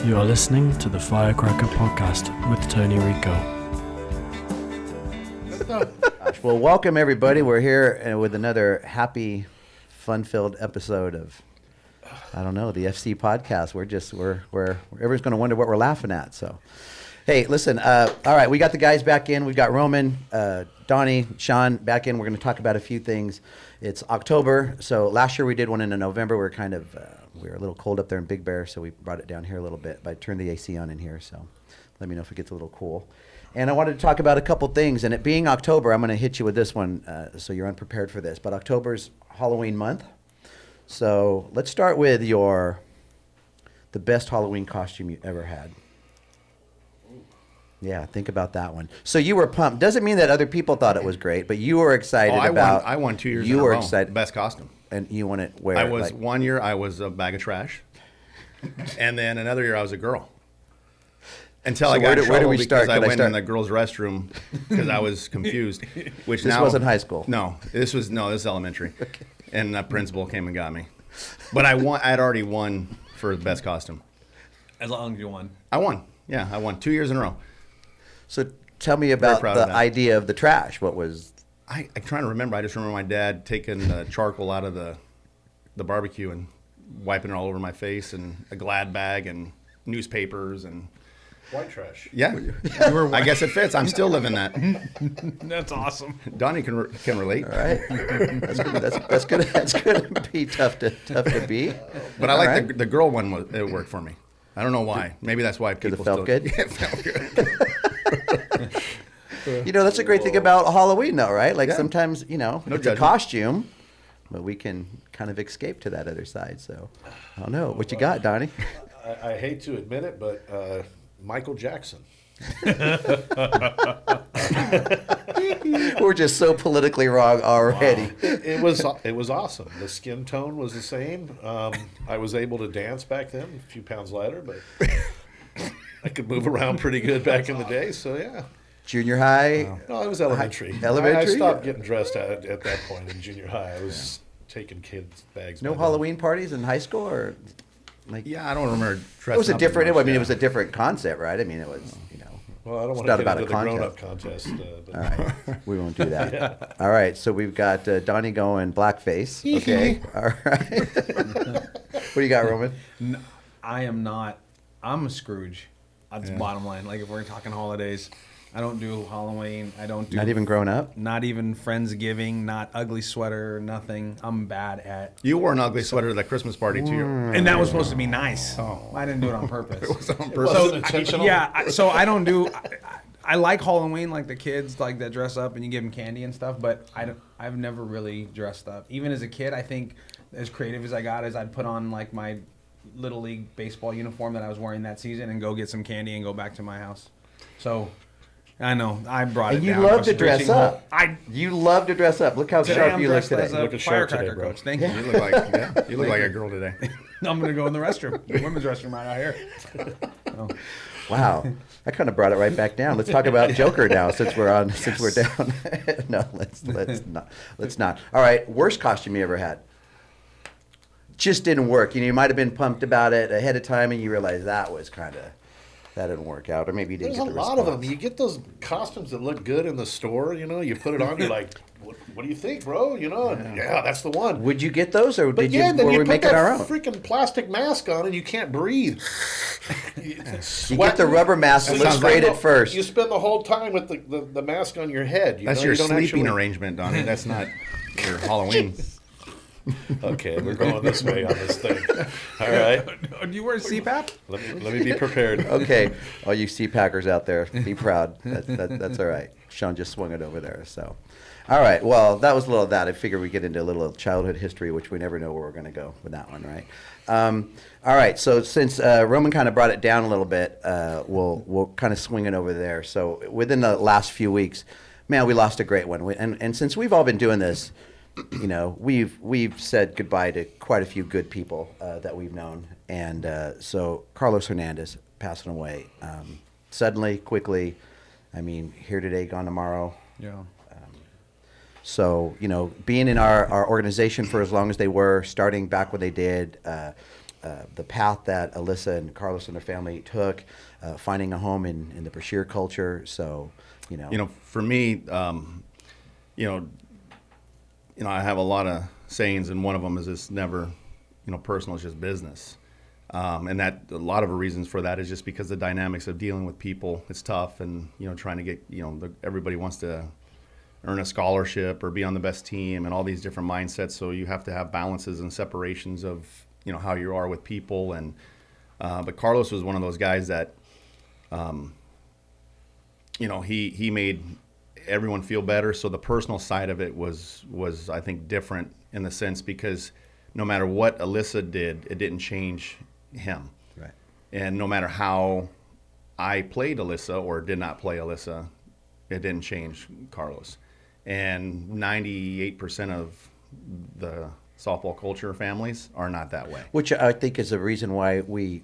You are listening to the Firecracker Podcast with Tony Rico. Well, welcome everybody. We're here with another happy, fun-filled episode of, I don't know, the FC podcast. We're everyone's going to wonder what we're laughing at. So, hey, listen. All right, we got the guys back in. We've got Roman, Donnie, Sean back in. We're going to talk about a few things. It's October, so last year we did one in November. We were a little cold up there in Big Bear, so we brought it down here a little bit. But I turned the AC on in here, so let me know if it gets a little cool. And I wanted to talk about a couple things. And it being October, I'm going to hit you with this one, so you're unprepared for this. But October's Halloween month, so let's start with the best Halloween costume you ever had. Yeah, think about that one. So you were pumped. Doesn't mean that other people thought it was great, but you were excited about. I won 2 years. You in a were row. excited. Best costume. And you won it where? I was 1 year. I was a bag of trash, and then another year I was a girl. Until I got in trouble because I went in the girls' restroom because I was confused. Which this wasn't high school. No, this was elementary. Okay. And the principal came and got me. But I won. I had already won for the best costume. As long as you won. I won. Yeah, I won 2 years in a row. So tell me about the idea of the trash. What was? I'm trying to remember. I just remember my dad taking the charcoal out of the barbecue and wiping it all over my face, and a Glad bag and newspapers and white trash. Yeah, I guess it fits. I'm still living that. That's awesome. Donnie can relate. All right, that's good. That's going to be tough to beat. But I like the girl one. It worked for me. I don't know why. Maybe that's why people it felt good. Yeah, it felt good. You know, that's a great thing about Halloween, though, right? Like sometimes, it's a costume, but we can kind of escape to that other side. So, I don't know. What you got, Donnie? I hate to admit it, but Michael Jackson. We're just so politically wrong already. Wow. It was awesome. The skin tone was the same. I was able to dance back then, a few pounds lighter, but I could move around pretty good back in the day. So yeah. Junior high? No, it was elementary. Elementary? I stopped getting dressed at that point in junior high. I was taking kids' bags. No Halloween parties in high school, or like? Yeah, I don't remember dressing. It was a different. It was a different concept, right? I mean, it was Well, I don't want to get into the grown-up contest. All right, we won't do that. Yeah. All right, so we've got Donnie going blackface. Okay, all right. What do you got, Roman? No, I am not. I'm a Scrooge. That's the bottom line. Like if we're talking holidays, I don't do Halloween. I don't do. Not even grown up. Not even Friendsgiving. Not ugly sweater. Nothing. I'm bad at. You wore an ugly sweater at that Christmas party too. And that was supposed to be nice. Oh, I didn't do it on purpose. It was on purpose. Intentional. So I don't do. I like Halloween, like the kids like that dress up and you give them candy and stuff. But I've never really dressed up. Even as a kid, I think as creative as I got, is I'd put on like my Little League baseball uniform that I was wearing that season and go get some candy and go back to my house. So. I know. I brought it down. And you love to dress up. You love to dress up. Look how sharp you look today. Look a firecracker coach. Thank you. You look like a girl today. I'm going to go in the restroom. The women's restroom right out here. Oh. Wow. I kind of brought it right back down. Let's talk about Joker now since we're down. No, let's not. All right. Worst costume you ever had? Just didn't work. You might have been pumped about it ahead of time and you realized that didn't work out, or maybe you didn't get the response. There's a lot of them. You get those costumes that look good in the store, you put it on, you're like, what do you think, bro? And, yeah, that's the one. Would you get those, or were we making our own? Freaking plastic mask on and you can't breathe. You get the rubber mask and look straight at first. You spend the whole time with the mask on your head. That's your sleeping arrangement, Donnie. That's not your Halloween. Okay, we're going this way on this thing. All right. Do you wear CPAP? Let me be prepared. Okay, all you CPACers out there, be proud. That's all right. Sean just swung it over there. So, all right. Well, that was a little of that. I figured we'd get into a little childhood history, which we never know where we're going to go with that one, right? All right. So since Roman kind of brought it down a little bit, we'll kind of swing it over there. So within the last few weeks, man, we lost a great one. And since we've all been doing this, we've said goodbye to quite a few good people that we've known, and so Carlos Fernandez passing away suddenly, quickly. I mean, here today, gone tomorrow. Yeah. So being in our organization for as long as they were, starting back when they did, the path that Alyssa and Carlos and their family took, finding a home in the Brashear culture. So, for me, I have a lot of sayings, and one of them is it's never, personal, it's just business. And that a lot of the reasons for that is just because the dynamics of dealing with people, it's tough, and trying to get everybody wants to earn a scholarship or be on the best team, and all these different mindsets. So you have to have balances and separations of how you are with people. And but Carlos was one of those guys that he made everyone feel better. So the personal side of it was I think different in the sense because no matter what Alyssa did, it didn't change him. Right. And no matter how I played Alyssa or did not play Alyssa, it didn't change Carlos. And 98% of the softball culture families are not that way. Which I think is the reason why we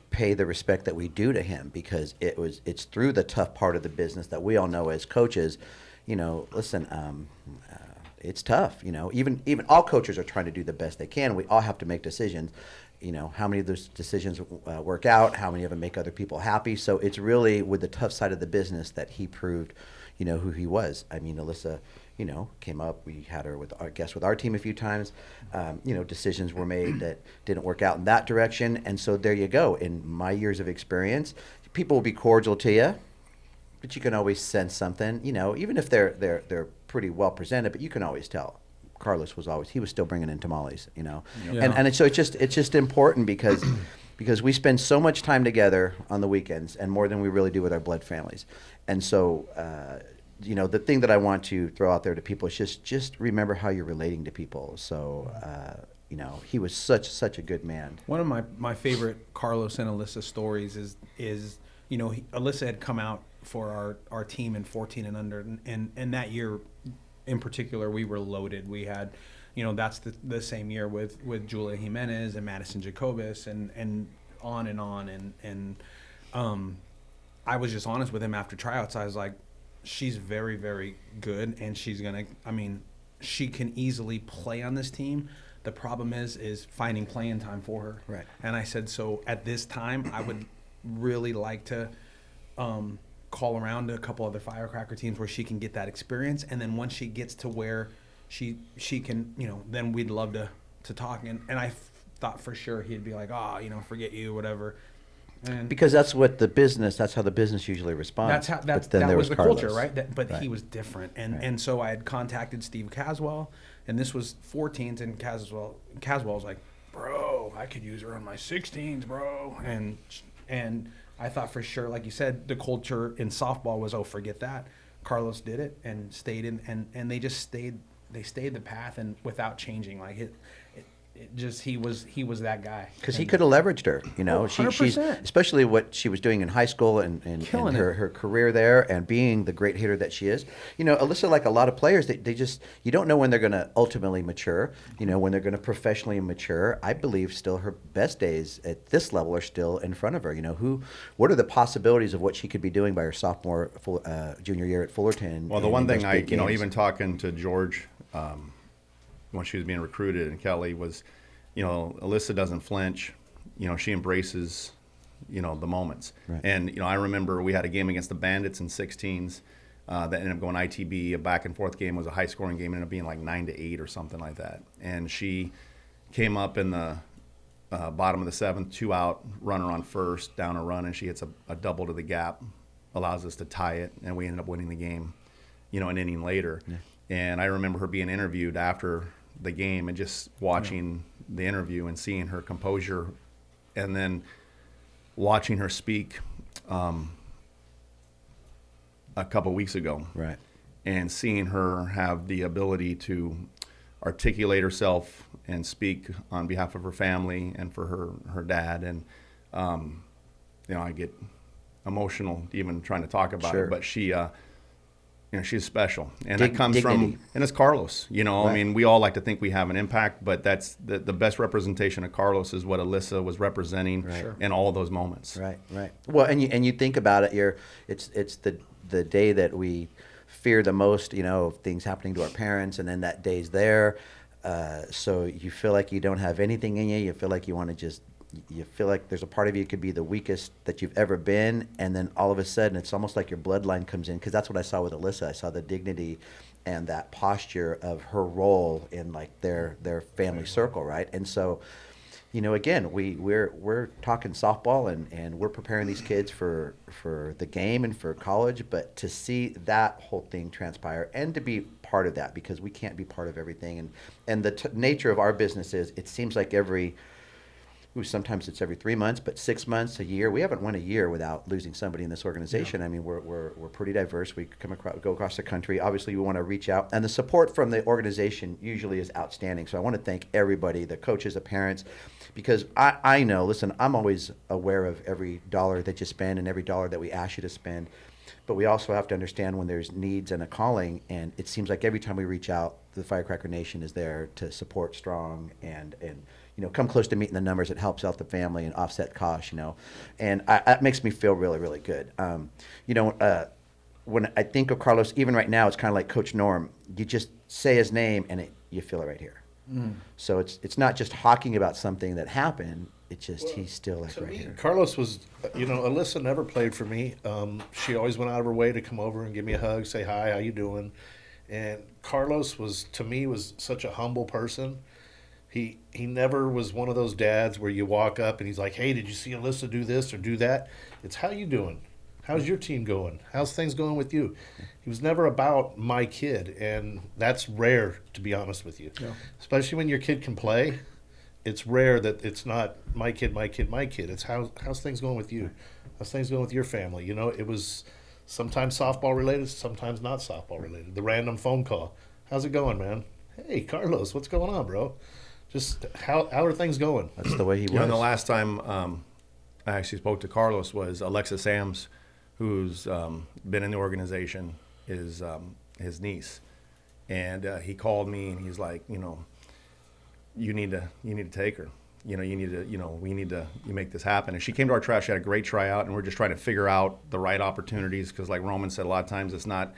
pay the respect that we do to him, because it's through the tough part of the business that we all know as coaches. Listen, it's tough. Even all coaches are trying to do the best they can. We all have to make decisions. How many of those decisions work out? How many of them make other people happy? So it's really with the tough side of the business that he proved, who he was. I mean, Alyssa, came up. We had her with our team a few times. Decisions were made that didn't work out in that direction. And so there you go. In my years of experience, people will be cordial to you, but you can always sense something, even if they're pretty well presented, but you can always tell. Carlos he was still bringing in tamales, Yeah. And so it's just important because we spend so much time together on the weekends, and more than we really do with our blood families. And so, the thing that I want to throw out there to people is just remember how you're relating to people. So, he was such a good man. One of my favorite Carlos and Alyssa stories is Alyssa had come out for our team in 14 and under, and that year in particular we were loaded. We had, that's the same year with Julia Jimenez and Madison Jacobus and on and on, and I was just honest with him after tryouts. I was like, she's very, very good, and she can easily play on this team. The problem is finding playing time for her. Right. And I said, so at this time, I would really like to call around to a couple other Firecracker teams where she can get that experience. And then once she gets to where she can, then we'd love to talk. And I thought for sure he'd be like, forget you, whatever. And because that's how the business usually responds. That was the Carlos. culture, right? But Right. he was different, and Right. and so I had contacted Steve Caswell, and this was 14s, and Caswell was like, bro, I could use her on my 16s, bro, and I thought for sure, like you said, the culture in softball was, forget that. Carlos did it and stayed in, and they just stayed the path and without changing, like it just he was that guy, Because he could have leveraged her, she's 100%. especially what she was doing in high school and Killing her career there, and being the great hitter that she is. Alyssa, like a lot of players, they just, you don't know when they're going to ultimately mature, when they're going to professionally mature. I believe still her best days at this level are still in front of her. What are the possibilities of what she could be doing by her sophomore, junior year at Fullerton? Well, the one thing even talking to George, when she was being recruited, and Kelly was, Alyssa doesn't flinch, she embraces, the moments. Right. And, I remember we had a game against the Bandits in 16s that ended up going ITB. A back and forth game was a high scoring game, ended up being like 9-8 or something like that. And she came up in the bottom of the seventh, 2 out, runner on first, down a run, and she hits a double to the gap, allows us to tie it, and we ended up winning the game, an inning later. Yeah. And I remember her being interviewed after the game and just watching the interview and seeing her composure, and then watching her speak a couple weeks ago. Right. And seeing her have the ability to articulate herself and speak on behalf of her family and for her dad. And, I get emotional even trying to talk about Sure. it, but she, she's special, and Dig- that comes dignity. from, and it's Carlos. Right. I mean, we all like to think we have an impact, but that's the best representation of Carlos is what Alyssa was representing in all of those moments. Right. Well, and you think about it, it's the day that we fear the most, of things happening to our parents, and then that day's there. So you feel like you don't have anything in you. You feel like you want to you feel like there's a part of you could be the weakest that you've ever been. And then all of a sudden, it's almost like your bloodline comes in. Because that's what I saw with Alyssa. I saw the dignity and that posture of her role in like their family circle, right? And so, again, we're talking softball and we're preparing these kids for the game and for college, but to see that whole thing transpire and to be part of that, because we can't be part of everything. And the nature of our business is, it seems like sometimes it's every 3 months, but 6 months, a year. We haven't went a year without losing somebody in this organization. Yeah. I mean, we're pretty diverse. We go across the country. Obviously, we want to reach out, and the support from the organization usually is outstanding. So I want to thank everybody, the coaches, the parents, because I know. Listen, I'm always aware of every dollar that you spend and every dollar that we ask you to spend, but we also have to understand when there's needs and a calling. And it seems like every time we reach out, the Firecracker Nation is there to support strong and come close to meeting the numbers. It helps out the family and offset costs, and that makes me feel really, really good. When I think of Carlos, even right now, it's kind of like Coach Norm. You just say his name and you feel it right here. Mm. So it's not just talking about something that happened. It's just he's still like right here. Carlos was, Alyssa never played for me. She always went out of her way to come over and give me a hug, say hi, how you doing? And Carlos was such a humble person. He never was one of those dads where you walk up and he's like, hey, did you see Alyssa do this or do that? It's how you doing? How's your team going? How's things going with you? He was never about my kid, and that's rare, to be honest with you. Yeah. Especially when your kid can play, it's rare that it's not my kid, my kid, my kid. It's how's things going with you? How's things going with your family? It was sometimes softball related, sometimes not softball related. The random phone call. How's it going, man? Hey, Carlos, what's going on, bro? Just how are things going? That's the way he was. And the last time I actually spoke to Carlos was Alexa Sams, who's been in the organization, is his niece, and he called me and he's like, you need to take her. We need to make this happen. And she came to our trial. She had a great tryout, and we're just trying to figure out the right opportunities, because like Roman said, a lot of times it's not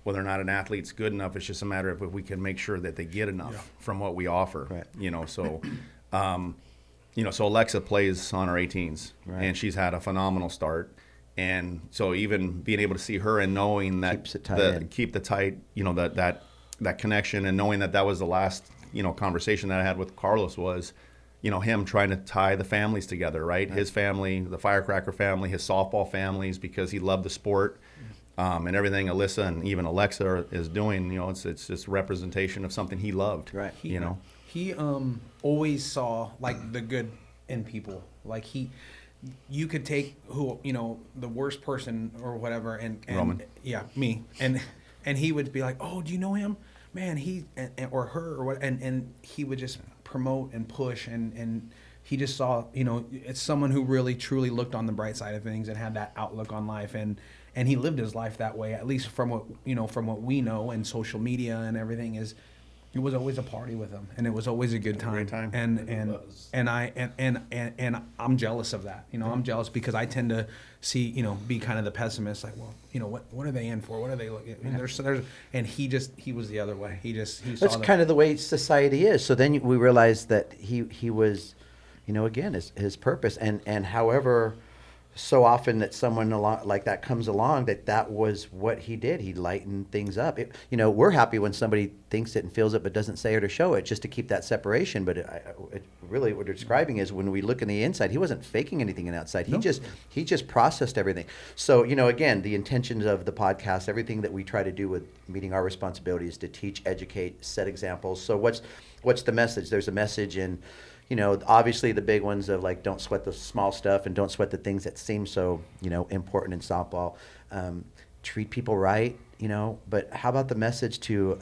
whether or not an athlete's good enough. It's just a matter of if we can make sure that they get enough from what we offer. Right. So Alexa plays on our 18s, right, and she's had a phenomenal start. And so even being able to see her and knowing that keep the tight, that connection, and knowing that was the last, conversation that I had with Carlos was, him trying to tie the families together, right? His family, the Firecracker family, his softball families, because he loved the sport. And everything Alyssa and even Alexa is doing, it's just representation of something he loved. Right. He always saw like the good in people. Like you could take the worst person or whatever, and Roman. Yeah, me, and he would be like, oh, do you know him? Man, he or her or what, and he would just promote and push, and he just saw, it's someone who really truly looked on the bright side of things and had that outlook on life, and he lived his life that way, at least from what we know, and social media and everything is. It was always a party with him, and it was always a good time. Great time. And I'm jealous of that. I'm jealous because I tend to see, be kind of the pessimist, like, well, what are they in for? What are they looking at? There's and he was the other way. He saw that's kind of the way society is. So then we realized that he was, again, his purpose, and however. So often that someone like that comes along, that was what he did. He lightened things up. We're happy when somebody thinks it and feels it but doesn't say it or show it, just to keep that separation. But it really, what you're describing is when we look in the inside, he wasn't faking anything in the outside. He just processed everything. So, again, the intentions of the podcast, everything that we try to do with meeting our responsibilities to teach, educate, set examples. So what's the message? There's a message in, obviously the big ones of like, don't sweat the small stuff and don't sweat the things that seem so, important in softball. Treat people right, but how about the message to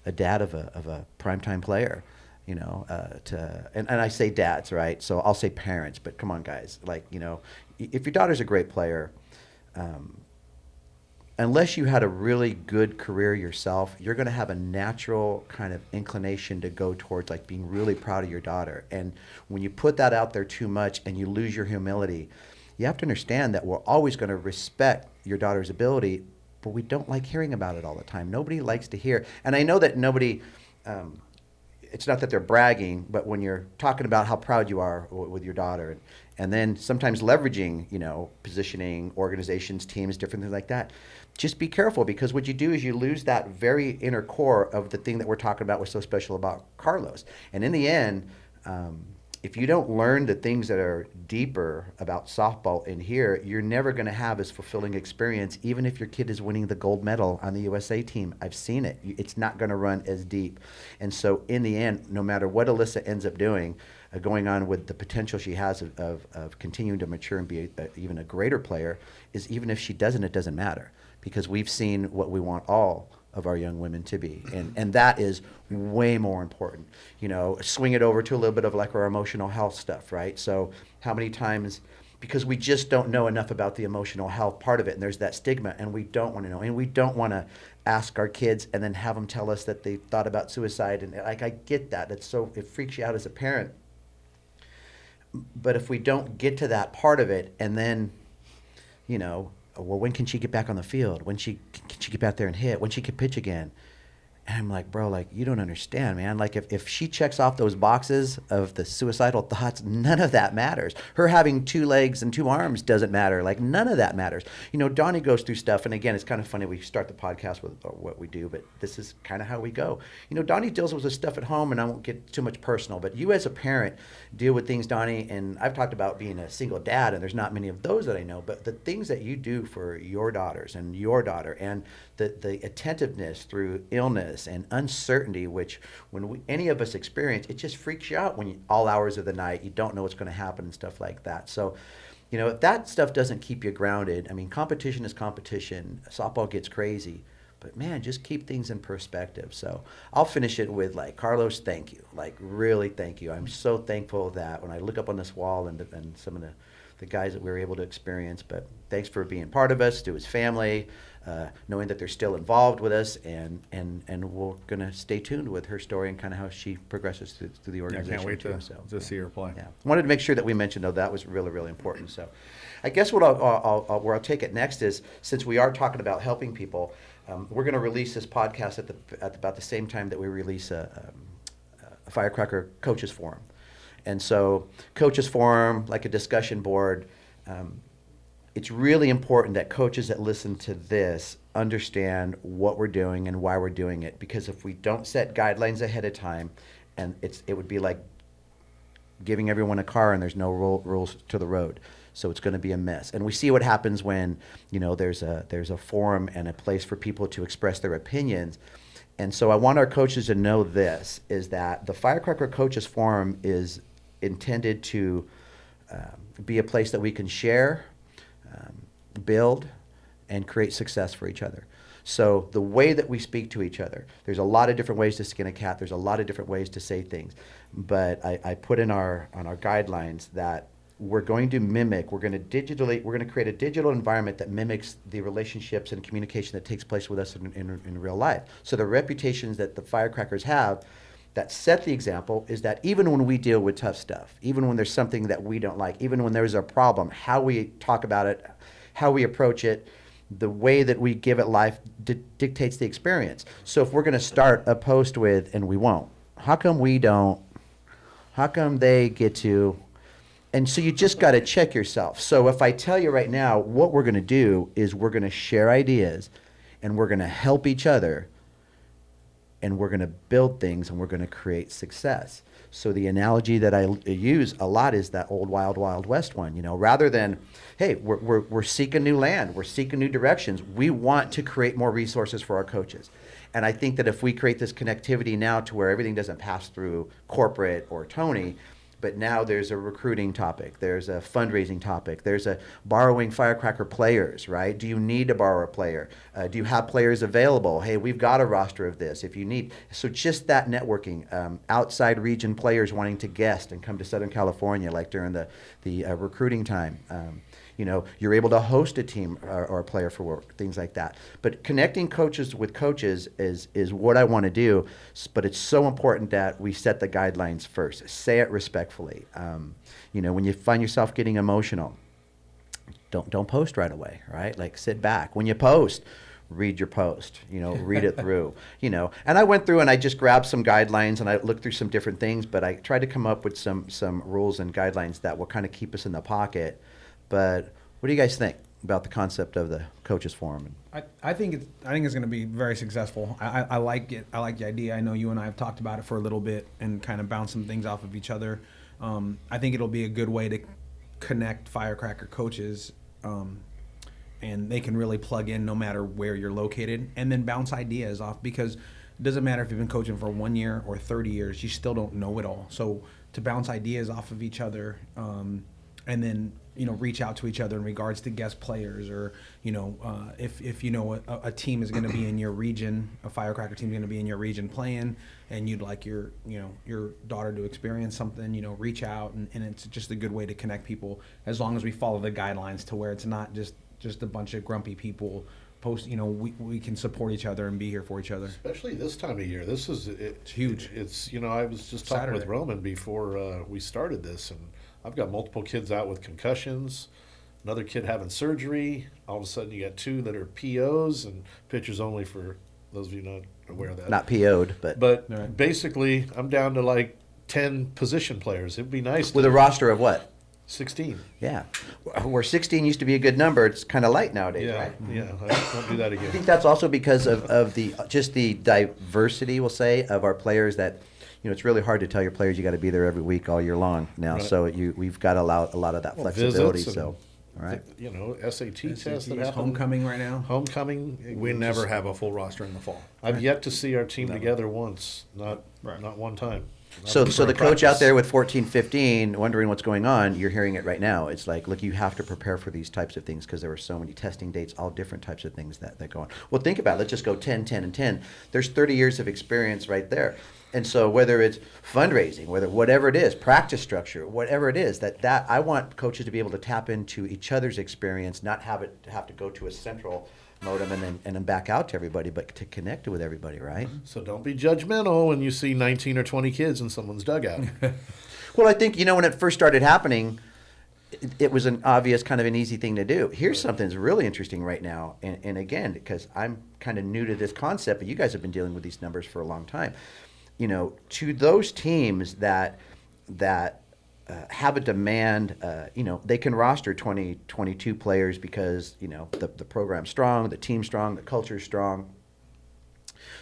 a dad of a primetime player, and I say dads, right? So I'll say parents, but come on guys, like, if your daughter's a great player, unless you had a really good career yourself, you're going to have a natural kind of inclination to go towards like being really proud of your daughter. And when you put that out there too much and you lose your humility, you have to understand that we're always going to respect your daughter's ability, but we don't like hearing about it all the time. Nobody likes to hear. And I know that nobody, it's not that they're bragging, but when you're talking about how proud you are with your daughter, and then sometimes leveraging, positioning, organizations, teams, different things like that, just be careful, because what you do is you lose that very inner core of the thing that we're talking about was so special about Carlos. And in the end, if you don't learn the things that are deeper about softball in here, you're never going to have as fulfilling experience, even if your kid is winning the gold medal on the USA team. I've seen it. It's not going to run as deep. And so in the end, no matter what Alyssa ends up doing, going on with the potential she has of continuing to mature and be even a greater player, is even if she doesn't, it doesn't matter, because we've seen what we want all of our young women to be. And that is way more important. Swing it over to a little bit of like our emotional health stuff, right? So how many times, because we just don't know enough about the emotional health part of it, and there's that stigma, and we don't want to know, and we don't want to ask our kids and then have them tell us that they thought about suicide. And like, I get that. It freaks you out as a parent. But if we don't get to that part of it, and then, well, when can she get back on the field? Can she get back there and hit? When she can pitch again? And I'm like, bro, like, you don't understand, man. Like, if she checks off those boxes of the suicidal thoughts, none of that matters. Her having 2 legs and 2 arms doesn't matter. Like, none of that matters. Donnie goes through stuff, and again, it's kind of funny. We start the podcast with what we do, but this is kind of how we go. Donnie deals with this stuff at home, and I won't get too much personal, but you as a parent deal with things, Donnie, and I've talked about being a single dad, and there's not many of those that I know, but the things that you do for your daughters and your daughter, and the attentiveness through illness and uncertainty, which when any of us experience, it just freaks you out when all hours of the night, you don't know what's going to happen and stuff like that. So, if that stuff doesn't keep you grounded, I mean, competition is competition. Softball gets crazy, but man, just keep things in perspective. So I'll finish it with like, Carlos, thank you. Like, really thank you. I'm so thankful that when I look up on this wall and some of the guys that we were able to experience, but thanks for being part of us, to his family, knowing that they're still involved with us, and we're going to stay tuned with her story and kind of how she progresses through the organization. I can't wait to see her play. Yeah. Wanted to make sure that we mentioned, though, that was really, really important. So I guess where I'll take it next is, since we are talking about helping people, we're going to release this podcast at about the same time that we release a Firecracker Coaches Forum. And so Coaches Forum, like a discussion board, it's really important that coaches that listen to this understand what we're doing and why we're doing it. Because if we don't set guidelines ahead of time, and it would be like giving everyone a car and there's no rules to the road. So it's going to be a mess. And we see what happens when, there's a forum and a place for people to express their opinions. And so I want our coaches to know this, is that the Firecracker Coaches Forum is intended to be a place that we can share, build, and create success for each other. So the way that we speak to each other, there's a lot of different ways to skin a cat. There's a lot of different ways to say things. But I put on our guidelines that we're going to create a digital environment that mimics the relationships and communication that takes place with us in real life. So the reputations that the Firecrackers have that set the example is that even when we deal with tough stuff, even when there's something that we don't like, even when there's a problem, how we talk about it, how we approach it, the way that we give it life dictates the experience. So if we're going to start a post with, and we won't, how come we don't, how come they get to, and so you just got to check yourself. So if I tell you right now, what we're going to do is we're going to share ideas, and we're going to help each other, and we're going to build things, and we're going to create success. So the analogy that I use a lot is that old Wild Wild West one. Rather than, hey, we're seeking new land, we're seeking new directions, we want to create more resources for our coaches. And I think that if we create this connectivity now to where everything doesn't pass through corporate or Tony, but now there's a recruiting topic, there's a fundraising topic, there's a borrowing Firecracker players, right? Do you need to borrow a player? Do you have players available? Hey, we've got a roster of this if you need. So just that networking, outside region players wanting to guest and come to Southern California, like during the recruiting time. You're able to host a team or a player for work, things like that. But connecting coaches with coaches is what I want to do. But it's so important that we set the guidelines first. Say it respectfully. When you find yourself getting emotional, don't post right away, right? Like, sit back. When you post, read your post, read it through, And I went through and I just grabbed some guidelines and I looked through some different things, but I tried to come up with some rules and guidelines that will kind of keep us in the pocket. But what do you guys think about the concept of the coaches forum? I think it's going to be very successful. I like it. I like the idea. I know you and I have talked about it for a little bit and kind of bounce some things off of each other. I think it'll be a good way to connect Firecracker coaches, and they can really plug in no matter where you're located, and then bounce ideas off, because it doesn't matter if you've been coaching for 1 year or 30 years, you still don't know it all. So to bounce ideas off of each other, and then reach out to each other in regards to guest players, or if a team is going to be in your region, a Firecracker team is going to be in your region playing, and you'd like your daughter to experience something, reach out, and it's just a good way to connect people, as long as we follow the guidelines to where it's not just a bunch of grumpy people post. We can support each other and be here for each other. Especially this time of year. It's huge. It's I was just talking with Roman before we started this, and I've got multiple kids out with concussions, another kid having surgery. All of a sudden, you got 2 that are POs and pitchers only, for those of you not aware of that. Not PO'd, but But basically, I'm down to like 10 position players. It'd be nice with a roster of what? 16. Yeah, where 16 used to be a good number, it's kind of light nowadays, right? Yeah, I won't do that again. I think that's also because of the diversity, we'll say, of our players. That it's really hard to tell your players you got to be there every week all year long now. Right. So we've got a lot of that flexibility. So, all right. SAT tests that happen. Homecoming right now. Homecoming. We never have a full roster in the fall. I've yet to see our team together once, not one time. So the coach out there with 14, 15, wondering what's going on, you're hearing it right now. It's like, look, you have to prepare for these types of things, because there were so many testing dates, all different types of things that go on. Well, think about it. Let's just go 10, 10, and 10. There's 30 years of experience right there. And so whether it's fundraising, whatever it is, practice structure, whatever it is, that I want coaches to be able to tap into each other's experience, not have to go to a central modem and then back out to everybody, but to connect with everybody, right? So don't be judgmental when you see 19 or 20 kids in someone's dugout. Well, I think, when it first started happening, it was an obvious kind of an easy thing to do. Here's something that's really interesting right now, and again, because I'm kind of new to this concept, but you guys have been dealing with these numbers for a long time. To those teams that have a demand, they can roster 20, 22 players because, the program's strong, the team's strong, the culture's strong.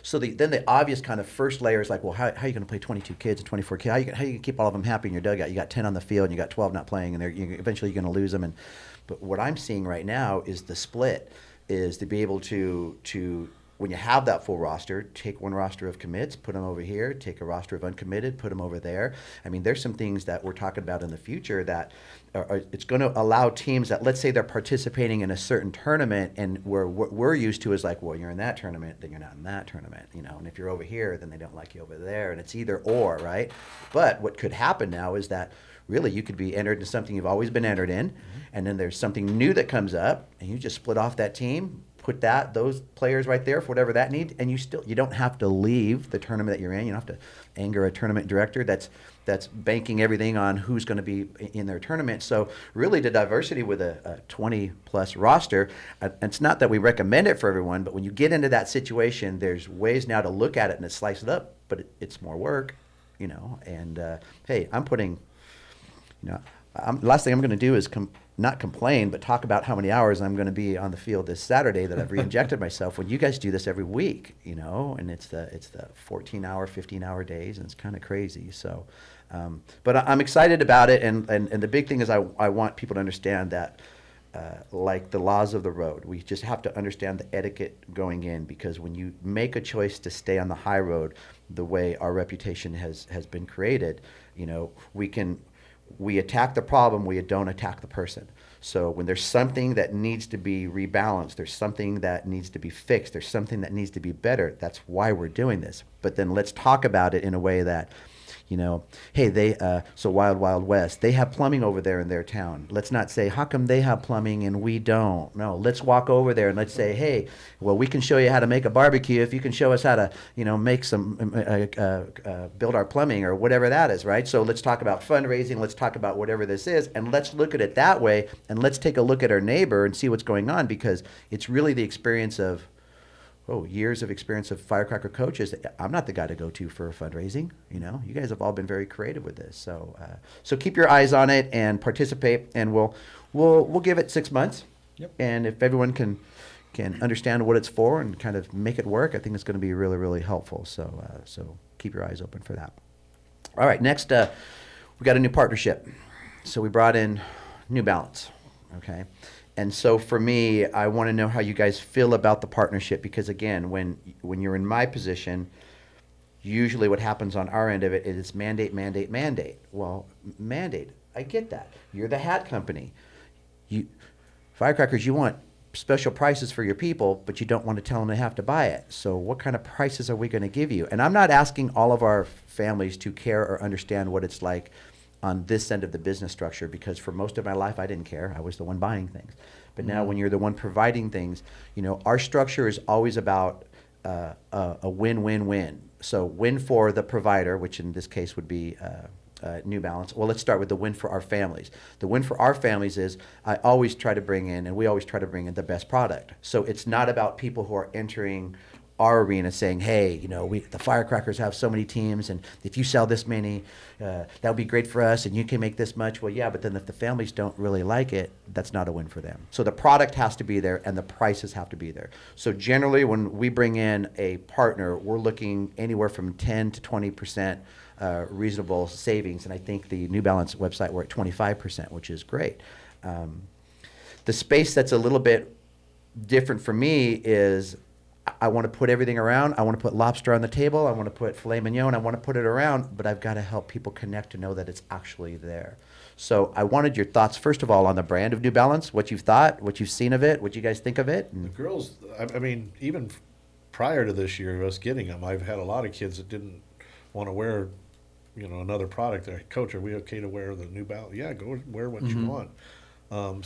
So then the obvious kind of first layer is like, well, how are you going to play 22 kids and 24 kids? How are you going to keep all of them happy in your dugout? You got 10 on the field and you got 12 not playing, and eventually you're going to lose them. But what I'm seeing right now is the split, is to be able to when you have that full roster, take one roster of commits, put them over here, take a roster of uncommitted, put them over there. I mean, there's some things that we're talking about in the future that it's going to allow teams that, let's say they're participating in a certain tournament, and what we're used to is like, well, you're in that tournament, then you're not in that tournament, and if you're over here, then they don't like you over there, and it's either or, right? But what could happen now is that really you could be entered into something you've always been entered in, and then there's something new that comes up, and you just split off that team, put those players right there for whatever that need, and you don't have to leave the tournament that you're in. You don't have to anger a tournament director that's banking everything on who's going to be in their tournament. So really, the diversity with a 20-plus roster, it's not that we recommend it for everyone, but when you get into that situation, there's ways now to look at it and to slice it up, but it's more work, and hey, I'm putting, last thing I'm going to do is not complain, but talk about how many hours I'm going to be on the field this Saturday that I've re-injected myself, when you guys do this every week, and it's the 14-hour, 15-hour days, and it's kind of crazy. So, but I'm excited about it, and the big thing is I want people to understand that, like the laws of the road, we just have to understand the etiquette going in, because when you make a choice to stay on the high road, the way our reputation has been created, we attack the problem, we don't attack the person. So when there's something that needs to be rebalanced, there's something that needs to be fixed, there's something that needs to be better, that's why we're doing this. But then let's talk about it in a way that, hey, so Wild Wild West, they have plumbing over there in their town. Let's not say, how come they have plumbing and we don't? No, let's walk over there and let's say, hey, well, we can show you how to make a barbecue if you can show us how to, make some, build our plumbing or whatever that is, right? So let's talk about fundraising, let's talk about whatever this is, and let's look at it that way, and let's take a look at our neighbor and see what's going on, because it's really the experience of years of experience of firecracker coaches. I'm not the guy to go to for fundraising. You guys have all been very creative with this. So keep your eyes on it and participate, and we'll give it 6 months. Yep. And if everyone can understand what it's for and kind of make it work, I think it's going to be really, really helpful. So keep your eyes open for that. All right, next we got a new partnership. So we brought in New Balance. Okay. And so for me, I want to know how you guys feel about the partnership, because again, when you're in my position, usually what happens on our end of it is mandate. Well, mandate, I get that. You're the hat company. Firecrackers, you want special prices for your people, but you don't want to tell them they have to buy it. So what kind of prices are we going to give you? And I'm not asking all of our families to care or understand what it's like on this end of the business structure, because for most of my life I didn't care. I was the one buying things. But now when you're the one providing things, our structure is always about a win-win-win. So win for the provider, which in this case would be New Balance. Well, let's start with the win for our families. The win for our families is I always try to bring in, and we always try to bring in the best product. So it's not about people who are entering our arena saying, hey, the Firecrackers have so many teams, and if you sell this many, that would be great for us, and you can make this much. Well, yeah, but then if the families don't really like it, that's not a win for them. So the product has to be there, and the prices have to be there. So generally, when we bring in a partner, we're looking anywhere from 10 to 20% reasonable savings, and I think the New Balance website, we're at 25%, which is great. The space that's a little bit different for me is I want to put everything around. I want to put lobster on the table. I want to put filet mignon. I want to put it around, but I've got to help people connect to know that it's actually there. So I wanted your thoughts, first of all, on the brand of New Balance, what you've thought, what you've seen of it, what you guys think of it. The girls, I mean, even prior to this year, us getting them, I've had a lot of kids that didn't want to wear, another product. They're like, Coach, are we okay to wear the New Balance? Yeah, go wear what you want.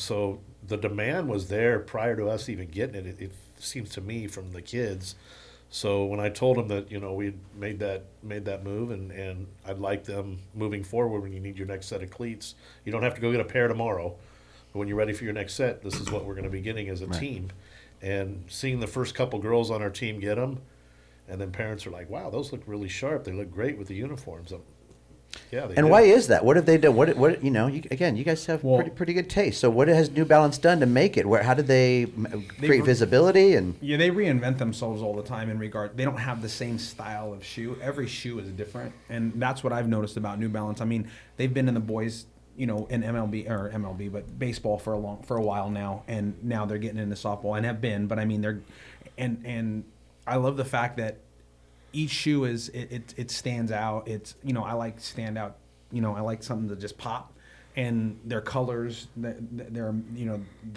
So the demand was there prior to us even getting it. It seems to me from the kids. So when I told them that we'd made that move and I'd like them moving forward, when you need your next set of cleats, you don't have to go get a pair tomorrow, but when you're ready for your next set, this is what we're going to be getting as a team. And seeing the first couple girls on our team get them, and then parents are like, wow, those look really sharp, they look great with the uniforms. Yeah, they and do. why is that? What have they done? You guys have pretty good taste. So what has New Balance done to make it? How did they create visibility? And yeah, they reinvent themselves all the time in regard. They don't have the same style of shoe. Every shoe is different, and that's what I've noticed about New Balance. I mean, they've been in the boys, in MLB, but baseball for a while now, and now they're getting into softball and have been. But I mean, they're and I love the fact that each shoe it stands out. It's I like standout. I like something to just pop, and their colors, their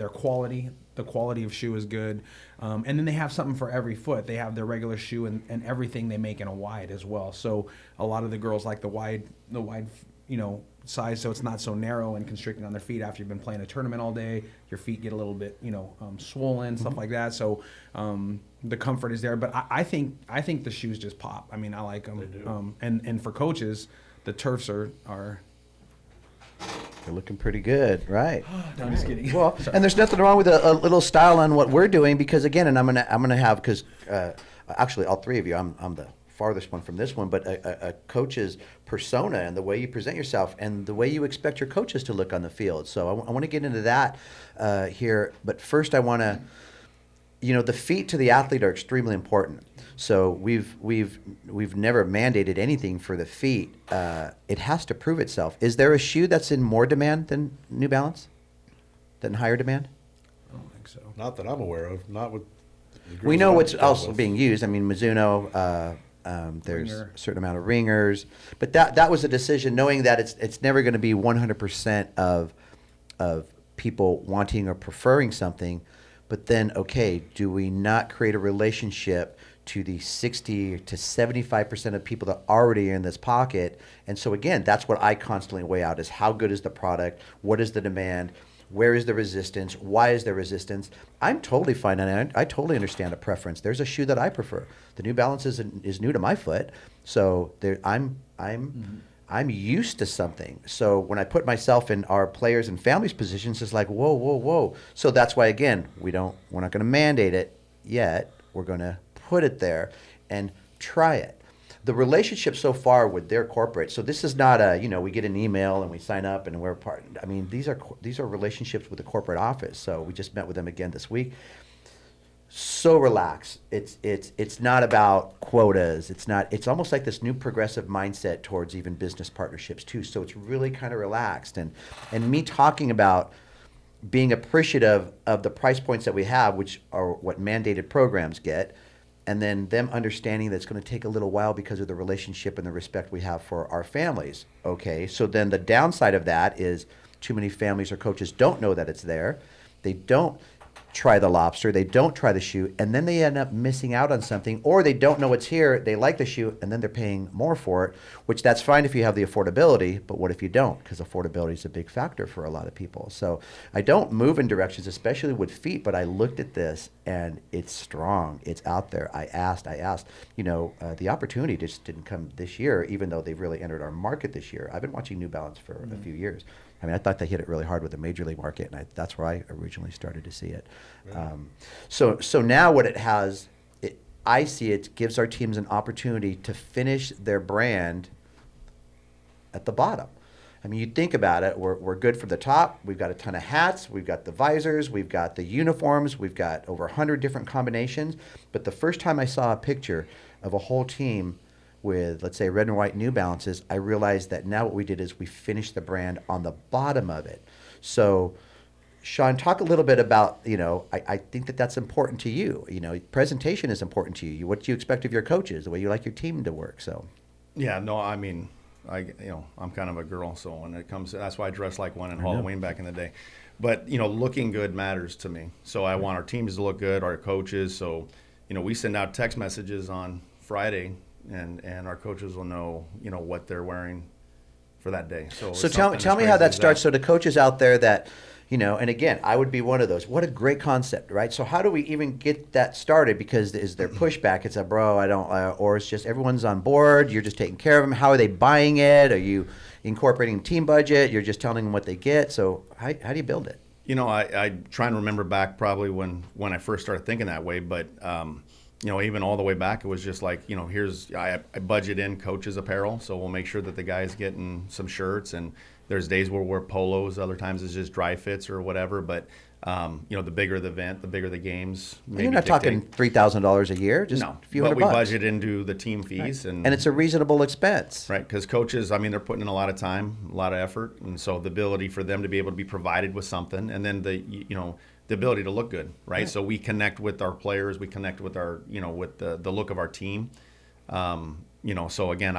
quality. The quality of shoe is good, and then they have something for every foot. They have their regular shoe and everything they make in a wide as well. So a lot of the girls like the wide size, so it's not so narrow and constricting on their feet after you've been playing a tournament all day. Your feet get a little bit swollen, stuff like that. So the comfort is there, but I think the shoes just pop. I mean, I like them. They do. And for coaches, the turfs are they're looking pretty good, right? No, I'm just kidding. Well, and there's nothing wrong with a little style on what we're doing, because again, and I'm gonna have, because actually all three of you, I'm the farthest one from this one, but a coach's persona and the way you present yourself and the way you expect your coaches to look on the field. So I want to get into that here, but first I want to, the feet to the athlete are extremely important. So we've never mandated anything for the feet. It has to prove itself. Is there a shoe that's in more demand than New Balance? Than higher demand? I don't think so. Not that I'm aware of. Not with. We know what's also being used. I mean, Mizuno. There's a certain amount of ringers, but that was a decision, knowing that it's never going to be 100% of people wanting or preferring something. But then, okay, do we not create a relationship to the 60 to 75% of people that already are in this pocket? And so again, that's what I constantly weigh out: is how good is the product? What is the demand? Where is the resistance? Why is there resistance? I'm totally fine, and I totally understand a preference. There's a shoe that I prefer. The New Balance is new to my foot, so I'm used to something. So when I put myself in our players and families' positions, it's like whoa. So that's why, again, we're not going to mandate it yet. We're going to put it there and try it. The relationship so far with their corporate, so this is not a, we get an email and we sign up and we're part. I mean, these are relationships with the corporate office. So we just met with them again this week. So relaxed. It's not about quotas. It's almost like this new progressive mindset towards even business partnerships too. So it's really kind of relaxed. And me talking about being appreciative of the price points that we have, which are what mandated programs get, and then them understanding that it's going to take a little while because of the relationship and the respect we have for our families. Okay, so then the downside of that is too many families or coaches don't know that it's there. They don't try the lobster, they don't try the shoe, and then they end up missing out on something, or they don't know it's here, they like the shoe, and then they're paying more for it, which that's fine if you have the affordability, but what if you don't? Because affordability is a big factor for a lot of people. So I don't move in directions, especially with feet, but I looked at this and it's strong, it's out there. I asked, the opportunity just didn't come this year, even though they've really entered our market this year. I've been watching New Balance for a few years. I mean, I thought they hit it really hard with the major league market, and that's where I originally started to see it. Really? So now what it has, I see it gives our teams an opportunity to finish their brand at the bottom. I mean, you think about it, we're good from the top. We've got a ton of hats. We've got the visors. We've got the uniforms. We've got over 100 different combinations. But the first time I saw a picture of a whole team with, let's say, red and white New Balances, I realized that now what we did is we finished the brand on the bottom of it. So, Sean, talk a little bit about, I think that's important to you. Presentation is important to you. What do you expect of your coaches, the way you like your team to work? So, yeah, no, I mean, I'm kind of a girl, so when it comes, that's why I dressed like one in Halloween back in the day. But, looking good matters to me. So I want our teams to look good, our coaches. So, we send out text messages on Friday, and our coaches will know, what they're wearing for that day. So tell me how that starts. So the coaches out there that, and again, I would be one of those. What a great concept, right? So how do we even get that started? Because is there pushback? It's bro, I don't, or it's just everyone's on board. You're just taking care of them. How are they buying it? Are you incorporating team budget? You're just telling them what they get. So how do you build it? I try and remember back probably when I first started thinking that way, but even all the way back, it was just like, I budget in coaches apparel, so we'll make sure that the guys getting some shirts, and there's days where we'll wear polos, other times it's just dry fits or whatever, but the bigger the event, the bigger the games. You're not talking $3,000 a year, just no, a few but $100. we budget into the team fees. Right. And it's a reasonable expense. Right, because coaches, they're putting in a lot of time, a lot of effort, and so the ability for them to be able to be provided with something, and then the ability to look good, right? So we connect with our players, we connect with our, with the look of our team. So again,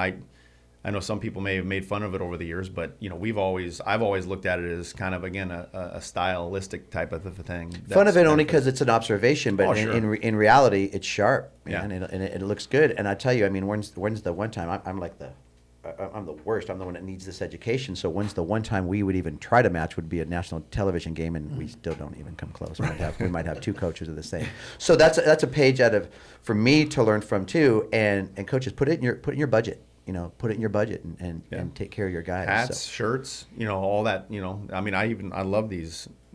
I know some people may have made fun of it over the years, but I've always looked at it as kind of, again, a stylistic type of a thing. Fun of it only because it's an observation, but sure. in reality, it's sharp, man, Yeah. and it looks good. And I tell you, when's the one time I'm the worst. I'm the one that needs this education. So when's the one time we would even try to match would be a national television game, and we still don't even come close. We might have two coaches of the same. So that's a page for me to learn from too. And coaches, put it in your budget. Put it in your budget and take care of your guys. Hats, shirts, all that. I love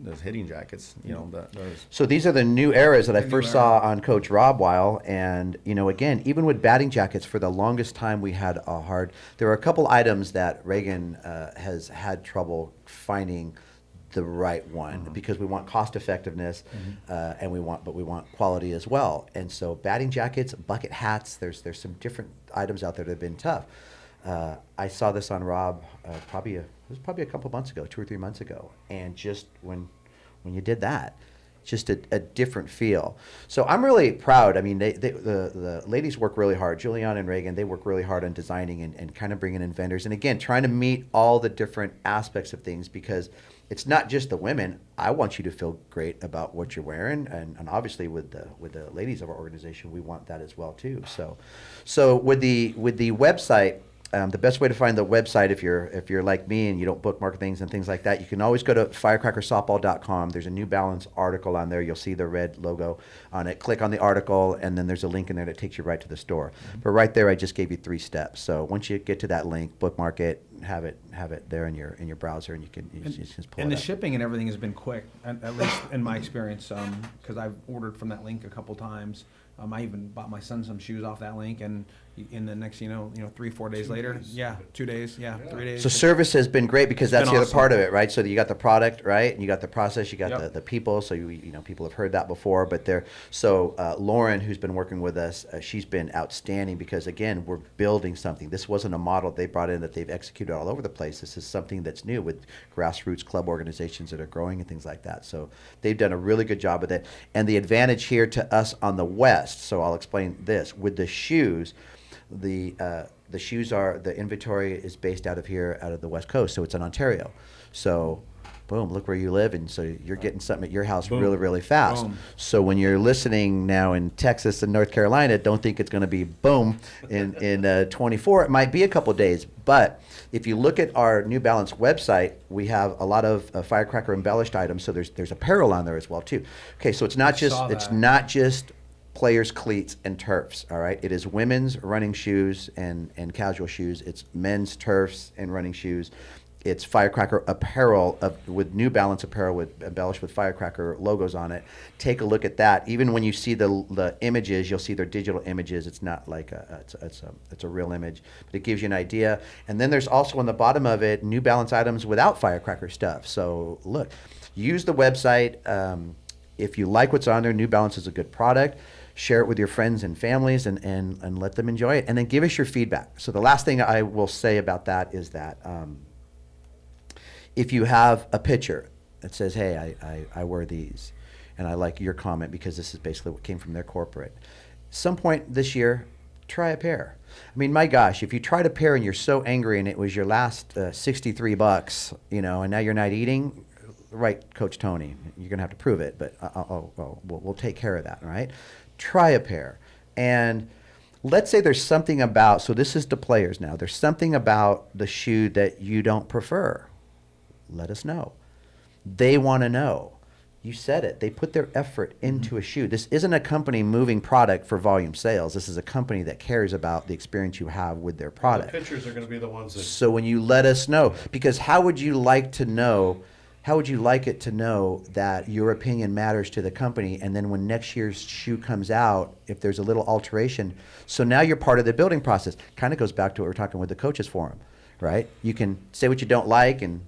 those hitting jackets. Those. So these are the new eras that I first saw on Coach Rob Weil, and again, even with batting jackets, for the longest time we had there were a couple items that Reagan has had trouble finding the right one, because we want cost effectiveness, and we want quality as well. And so batting jackets, bucket hats, there's some different items out there that have been tough. I saw this on Rob it was probably a couple months ago, 2 or 3 months ago, and just when you did that, just a different feel. So I'm really proud. The ladies work really hard. Juliana and Reagan, they work really hard on designing and kind of bringing in vendors, and again, trying to meet all the different aspects of things, because it's not just the women. I want you to feel great about what you're wearing, and obviously with the ladies of our organization, we want that as well too. So with the website, the best way to find the website, if you're like me and you don't bookmark things and things like that, you can always go to firecrackersoftball.com. There's a New Balance article on there. You'll see the red logo on it. Click on the article, and then there's a link in there that takes you right to the store. But right there, I just gave you 3 steps. So once you get to that link, bookmark it, have it there in your browser, and you can just pull And it the up. shipping and everything has been quick, at least in my experience, because I've ordered from that link a couple times. I even bought my son some shoes off that link, and in the next, 3-4 days later, 2 days, 3 days. So service has been great because that's been the other awesome. part of it, right? So you got the product, right? And you got the process, you got Yep. the people. So people have heard that before, but Lauren, who's been working with us, she's been outstanding because again, we're building something. This wasn't a model they brought in that they've executed all over the place. This is something that's new with grassroots club organizations that are growing and things like that. So they've done a really good job with it. And the advantage here to us on the West, so I'll explain this, with the shoes, the inventory is based out of the West Coast, so it's in Ontario. So boom, look where you live, and so you're getting something at your house really, really fast. Boom. So when you're listening now in Texas and North Carolina, don't think it's going to be boom in 24. It might be a couple days, but if you look at our New Balance website, we have a lot of firecracker embellished items. So there's apparel on there as well too. Okay, so it's not just players' cleats and turfs. All right, it is women's running shoes and casual shoes. It's men's turfs and running shoes. It's firecracker apparel with New Balance apparel embellished with firecracker logos on it. Take a look at that. Even when you see the images, you'll see they're digital images. It's not like it's a real image, but it gives you an idea. And then there's also on the bottom of it New Balance items without firecracker stuff. So look, use the website. If you like what's on there, New Balance is a good product. Share it with your friends and families and let them enjoy it. And then give us your feedback. So the last thing I will say about that is that if you have a picture that says, hey, I wear these, and I like your comment because this is basically what came from their corporate. Some point this year, try a pair. I mean, my gosh, if you tried a pair and you're so angry and it was your last $63, and now you're not eating, right, Coach Tony, you're going to have to prove it, but we'll take care of that, all right? Try a pair. And let's say there's something about, so this is the players now, there's something about the shoe that you don't prefer. Let us know. They want to know. You said it. They put their effort into a shoe. This isn't a company moving product for volume sales. This is a company that cares about the experience you have with their product. The pictures are going to be the ones that. So when you let us know, because how would you like it to know that your opinion matters to the company, and then when next year's shoe comes out, if there's a little alteration, so now you're part of the building process. Kind of goes back to what we're talking with the coaches forum, right? You can say what you don't like and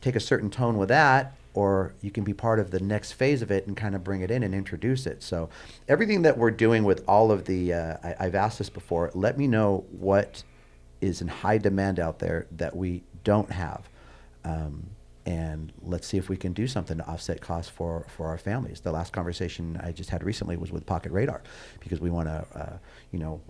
take a certain tone with that, or you can be part of the next phase of it and kind of bring it in and introduce it. So everything that we're doing with all of the, I've asked this before, let me know what is in high demand out there that we don't have. And let's see if we can do something to offset costs for our families. The last conversation I just had recently was with Pocket Radar, because we want to,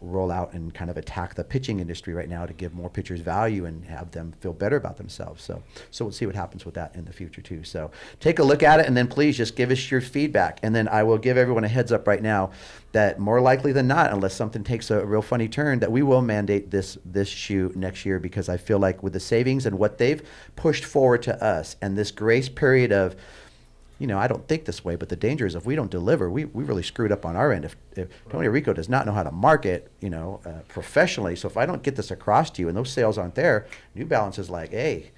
roll out and kind of attack the pitching industry right now to give more pitchers value and have them feel better about themselves. So we'll see what happens with that in the future too. So take a look at it, and then please just give us your feedback. And then I will give everyone a heads up right now that more likely than not, unless something takes a real funny turn, that we will mandate this shoe next year, because I feel like with the savings and what they've pushed forward to us and this grace period of, I don't think this way, but the danger is if we don't deliver, we really screwed up on our end. If Tony Rico does not know how to market, professionally, so if I don't get this across to you and those sales aren't there, New Balance is like, hey,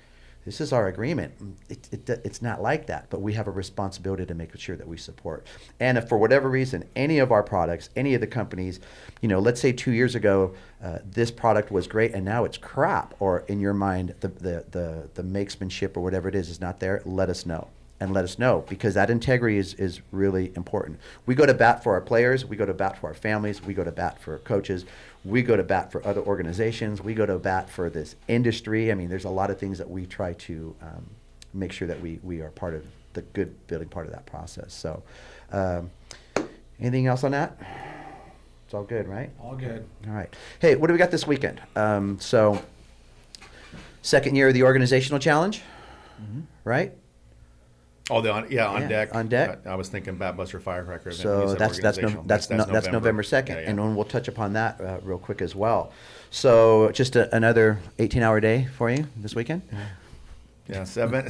this is our agreement. It's not like that, but we have a responsibility to make sure that we support. And if for whatever reason, any of our products, any of the companies, let's say 2 years ago, this product was great and now it's crap, or in your mind, the makesmanship or whatever it is not there, let us know. And let us know, because that integrity is really important. We go to bat for our players. We go to bat for our families. We go to bat for coaches. We go to bat for other organizations. We go to bat for this industry. I mean, there's a lot of things that we try to make sure that we are part of the good building part of that process. So anything else on that? It's all good, right? All good. All right. Hey, what do we got this weekend? So second year of the organizational challenge, right? Oh, on deck. On deck. I was thinking Bat Buster Firecracker event. So You said that's organizational. November 2nd, Yeah. and then we'll touch upon that real quick as well. So just another 18-hour day for you this weekend. Yeah, seven.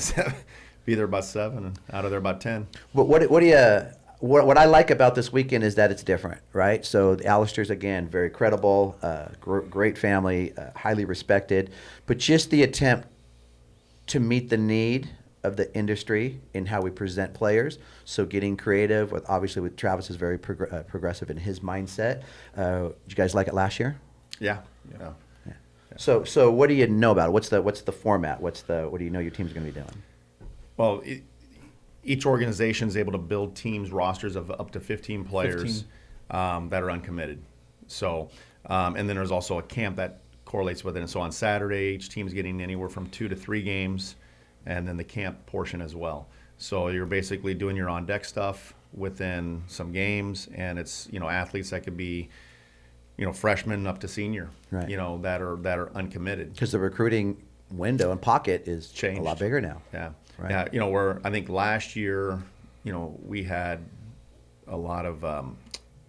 Be there about 7 and out of there about 10. What do you? what I like about this weekend is that it's different, right? So the Allisters, again, very credible, great family, highly respected, but just the attempt to meet the need of the industry in how we present players. So getting creative with, obviously with Travis is very progressive in his mindset. Did you guys like it last year? Yeah. So what do you know about it? What's the format? What do you know your team's going to be doing? Well, each organization is able to build teams, rosters of up to 15 players that are uncommitted. So, and then there's also a camp that correlates with it. And so on Saturday, each team's getting anywhere from 2 to 3 games, and then the camp portion as well. So you're basically doing your on-deck stuff within some games, and it's, athletes that could be, freshmen up to senior, right, that are uncommitted. Because the recruiting window and pocket is changed a lot bigger now. Yeah. Right. Yeah. Where I think last year, we had a lot of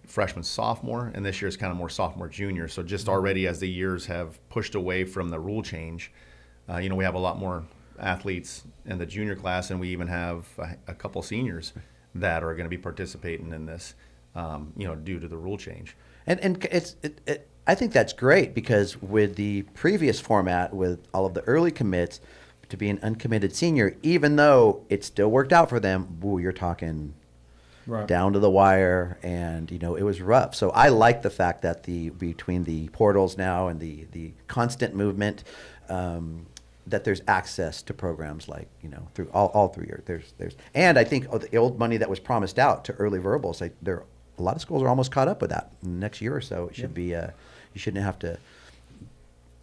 freshman, sophomore, and this year is kind of more sophomore, junior. So just already as the years have pushed away from the rule change, we have a lot more athletes in the junior class, and we even have a couple seniors that are going to be participating in this, due to the rule change. And I think that's great, because with the previous format, with all of the early commits, to be an uncommitted senior, even though it still worked out for them, you're talking Right. down to the wire, and it was rough. So I like the fact that between the portals now and the constant movement, that there's access to programs like through all 3 years. There's and I think the old money that was promised out to early verbals, a lot of schools are almost caught up with that. In the next year or so, it should be you shouldn't have to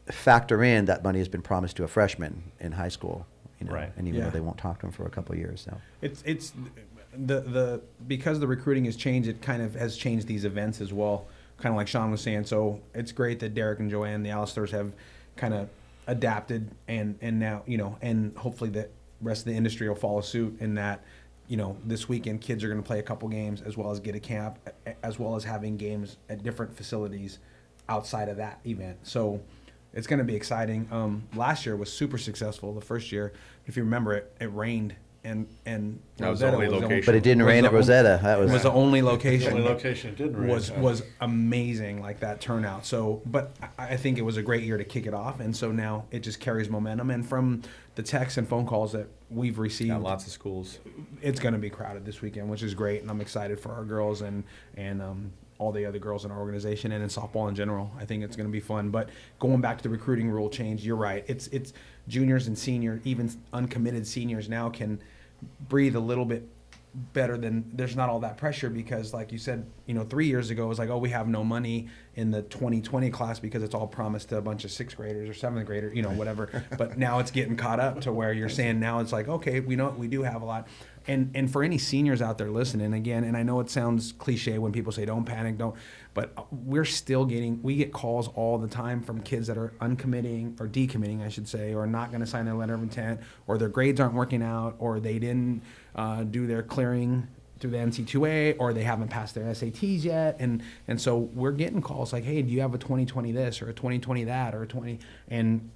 factor in that money has been promised to a freshman in high school, Right. and even though they won't talk to him for a couple of years. So It's the because the recruiting has changed, it kind of has changed these events as well, kind of like Sean was saying. So it's great that Derek and Joanne, the Allisters, have kind of adapted, and now and hopefully the rest of the industry will follow suit in that. This weekend kids are going to play a couple games, as well as get a camp, as well as having games at different facilities outside of that event. So it's going to be exciting. Last year was super successful. The first year, if you remember, it rained, and That was the Rosetta only location. but it didn't rain at Rosetta. That It was the only The location. only location it didn't rain. was amazing, like that turnout. So, but I think it was a great year to kick it off, and so now it just carries momentum. And from the texts and phone calls that we've received, Got lots of schools. it's going to be crowded this weekend, which is great, and I'm excited for our girls and all the other girls in our organization and in softball in general. I think it's going to be fun. But going back to the recruiting rule change, you're right. It's juniors and senior, even uncommitted seniors now can breathe a little bit better. Than there's not all that pressure, because like you said, 3 years ago it was like, oh, we have no money in the 2020 class because it's all promised to a bunch of 6th graders or 7th graders, whatever. But now it's getting caught up to where you're saying now it's like, okay, we do have a lot. And for any seniors out there listening, again, and I know it sounds cliche when people say don't panic, but we get calls all the time from kids that are uncommitting or decommitting, I should say, or not going to sign their letter of intent, or their grades aren't working out, or they didn't do their clearing through the NC2A, or they haven't passed their SATs yet, and so we're getting calls like, hey, do you have a 2020 this or a 2020 that or a 20, and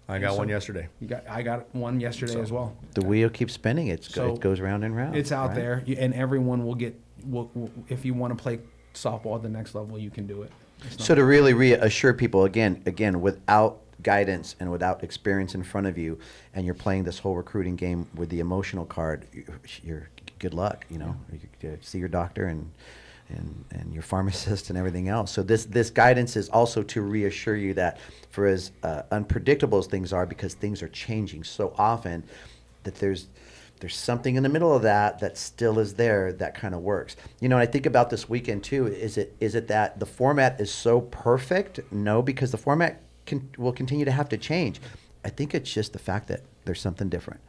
I got one yesterday. I got one yesterday as well. The wheel keeps spinning. It So, goes round and round. It's out right? there, and everyone will get. If you want to play softball at the next level, you can do it. So to really reassure people, again, without guidance and without experience in front of you, and you're playing this whole recruiting game with the emotional card, you're good luck. You see your doctor and your pharmacist and everything else. So this guidance is also to reassure you that for as unpredictable as things are, because things are changing so often, that there's something in the middle of that still is there that kind of works. And I think about this weekend too. Is it that the format is so perfect? No, because the format will continue to have to change. I think it's just the fact that there's something different.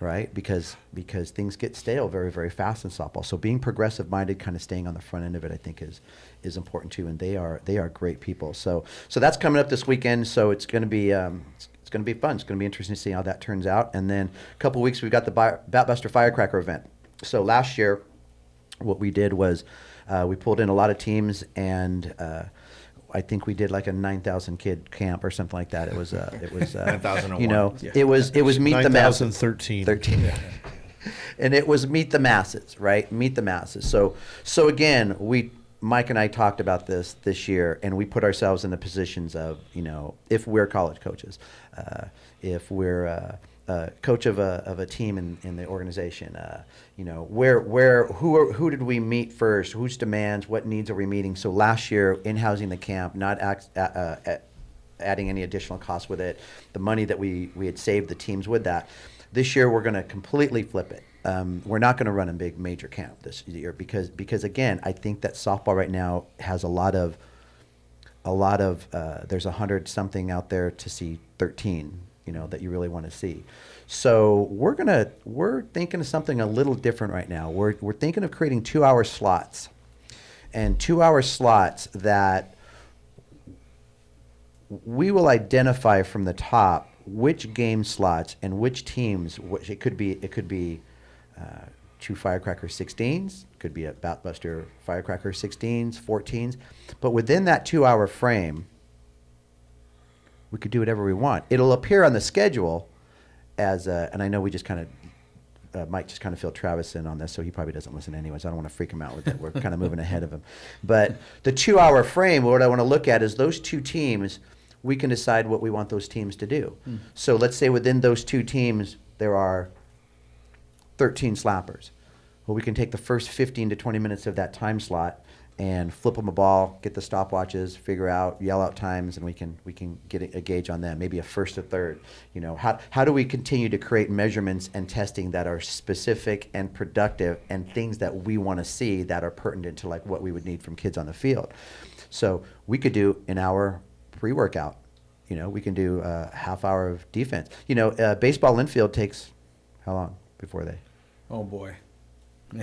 Right, because things get stale very, very fast in softball. So being progressive-minded, kind of staying on the front end of it, I think is important too. And they are great people. So that's coming up this weekend. So it's going to be fun. It's going to be interesting to see how that turns out. And then a couple of weeks we've got the Batbuster Firecracker event. So last year, what we did was we pulled in a lot of teams, and I think we did like a 9,000 kid camp or something like that. It was 9,001. it was meet the 9,013. 13. and it was meet the masses, right? Meet the masses. So again, Mike and I talked about this year, and we put ourselves in the positions of, if we're college coaches, if we're coach of a team in the organization, who did we meet first? Whose demands? What needs are we meeting? So last year, in-housing the camp, not adding any additional costs with it, the money that we had saved the teams with that. This year, we're going to completely flip it. We're not going to run a big major camp this year because again, I think that softball right now has a lot of there's 100 something out there to see 13, that you really want to see. So we're thinking of something a little different right now. We're thinking of creating 2-hour slots, and 2-hour slots that we will identify from the top which game slots and which teams. It could be 2 Firecracker 16s, could be a Batbuster Firecracker 16s, 14s, but within that 2-hour frame, we could do whatever we want. It'll appear on the schedule as, and I know we just kind of, Mike just kind of filled Travis in on this, so he probably doesn't listen anyways. I don't want to freak him out with it. We're kind of moving ahead of him. But the 2-hour frame, what I want to look at is those two teams, we can decide what we want those teams to do. So let's say within those two teams, there are 13 slappers. Well, we can take the first 15 to 20 minutes of that time slot and flip them a ball, get the stopwatches, yell out times, and we can get a gauge on them, maybe a first or third. How do we continue to create measurements and testing that are specific and productive and things that we want to see that are pertinent to like what we would need from kids on the field. So we could do an hour pre-workout. We can do a half hour of defense. Baseball infield takes how long before they? Oh boy.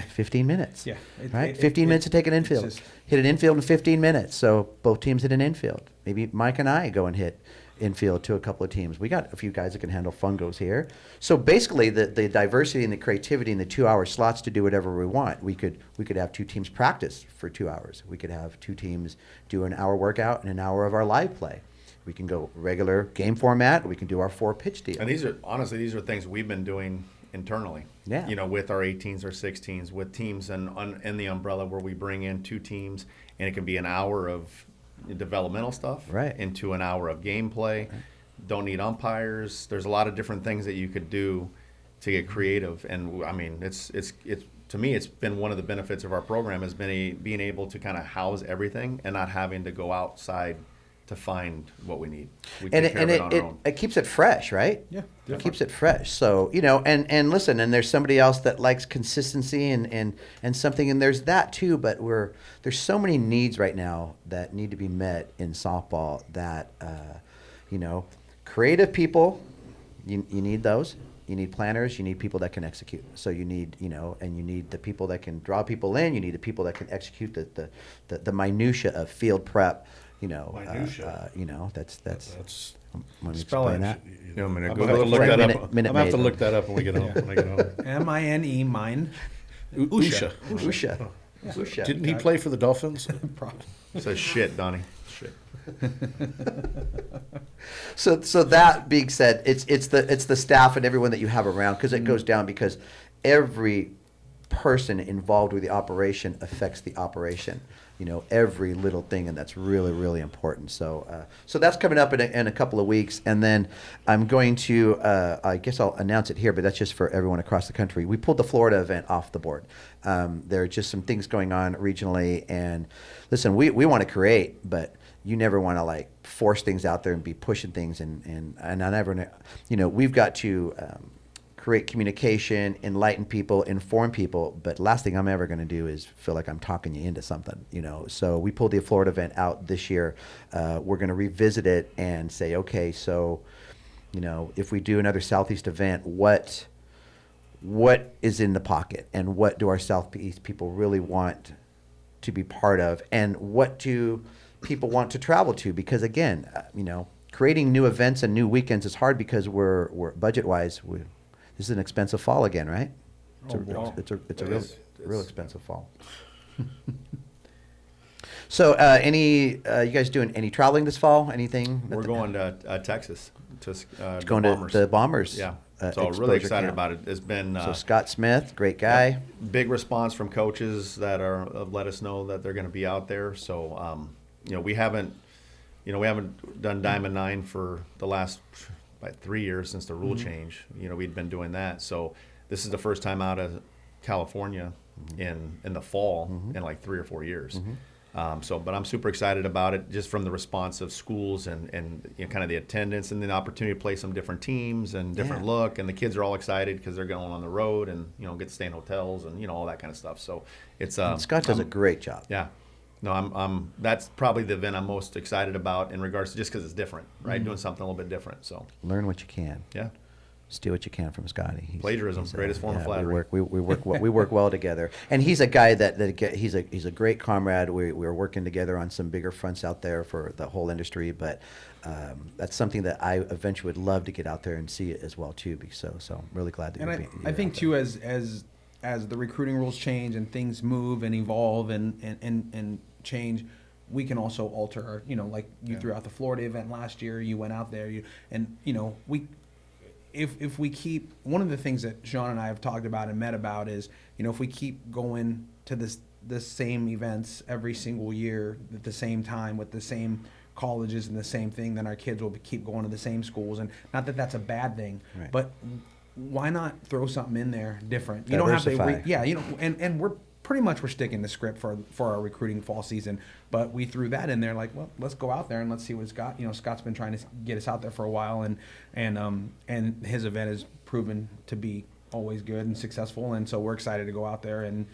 15 minutes. Yeah. 15 minutes to take an infield. Hit an infield in 15 minutes. So both teams hit an infield. Maybe Mike and I go and hit infield to a couple of teams. We got a few guys that can handle fungos here. So basically the diversity and the creativity in the 2-hour slots to do whatever we want. We could have 2 teams practice for 2 hours. We could have 2 teams do an hour workout and an hour of our live play. We can go regular game format. We can do our 4-pitch deal. And these are things we've been doing internally. Yeah. With our 18s or 16s, with teams in the umbrella where we bring in 2 teams, and it can be an hour of developmental stuff into an hour of gameplay. Don't need umpires. There's a lot of different things that you could do to get creative. And I mean, it's to me, it's been one of the benefits of our program has been being able to kind of house everything and not having to go outside to find what we need. We take care of it on our own. It keeps it fresh, right? Yeah, it keeps it fresh. So and listen, and there's somebody else that likes consistency and something, and there's that too. But there's so many needs right now that need to be met in softball that creative people, you need those. You need planners. You need people that can execute. So you need, and you need the people that can draw people in. You need the people that can execute the minutia of field prep. Minutia. That's. Let me Spell explain it. that. I'm going to I'm go gonna have to look that up. Minute I'm gonna have to Maid. look that up when we get home. When I get home. M-I-N-E, mine. Usha. Usha. Usha. Didn't he play for the Dolphins? It says shit, Donnie. Shit. So that being said, it's the staff and everyone that you have around, because it goes down, because every person involved with the operation affects the operation. Every little thing, and that's really, really important. So that's coming up in a couple of weeks, and then I'm going to, I guess I'll announce it here, but that's just for everyone across the country. We pulled the Florida event off the board. There are just some things going on regionally, and listen, we want to create, but you never want to like force things out there and be pushing things, and I never, we've got to create communication, enlighten people, inform people. But last thing I'm ever going to do is feel like I'm talking you into something, So we pulled the Florida event out this year. We're going to revisit it and say, okay, so, if we do another Southeast event, what is in the pocket, and what do our Southeast people really want to be part of, and what do people want to travel to? Because again, creating new events and new weekends is hard, because we're budget-wise, this is an expensive fall again, right? It's a real expensive fall. So, you guys doing any traveling this fall? Anything? We're going to Texas to going Bombers. to the Bombers. Yeah. So really excited about it. It's been so Scott Smith, great guy. Big response from coaches that are let us know that they're going to be out there. So we haven't done Diamond 9 for the last 3 years since the rule change. We'd been doing that. So this is the first time out of California in the fall in like 3 or 4 years. But I'm super excited about it, just from the response of schools and kind of the attendance and the opportunity to play some different teams and different look. And the kids are all excited because they're going on the road and get to stay in hotels and all that kind of stuff. So it's And Scott does a great job. Yeah. No, I'm that's probably the event I'm most excited about in regards to just because it's different, right? Doing something a little bit different. So learn what you can. Yeah. Steal what you can from Scotty. Plagiarism, greatest form of flattery. We work well together, and he's a guy he's a great comrade. We're working together on some bigger fronts out there for the whole industry, but that's something that I eventually would love to get out there and see it as well too. So I'm really glad that. And I think too, as the recruiting rules change and things move and evolve and change, we can also alter our, like you threw out the Florida event last year. You went out there, If we keep, one of the things that Sean and I have talked about and met about is, if we keep going to the same events every single year at the same time with the same colleges and the same thing, then our kids will keep going to the same schools. And not that that's a bad thing, right. but why not throw something in there different? You don't have to, and we're pretty much sticking to script for our recruiting fall season, but we threw that in there like, well, let's go out there and let's see what it's got. Scott's been trying to get us out there for a while, and his event has proven to be always good and successful, and so we're excited to go out there and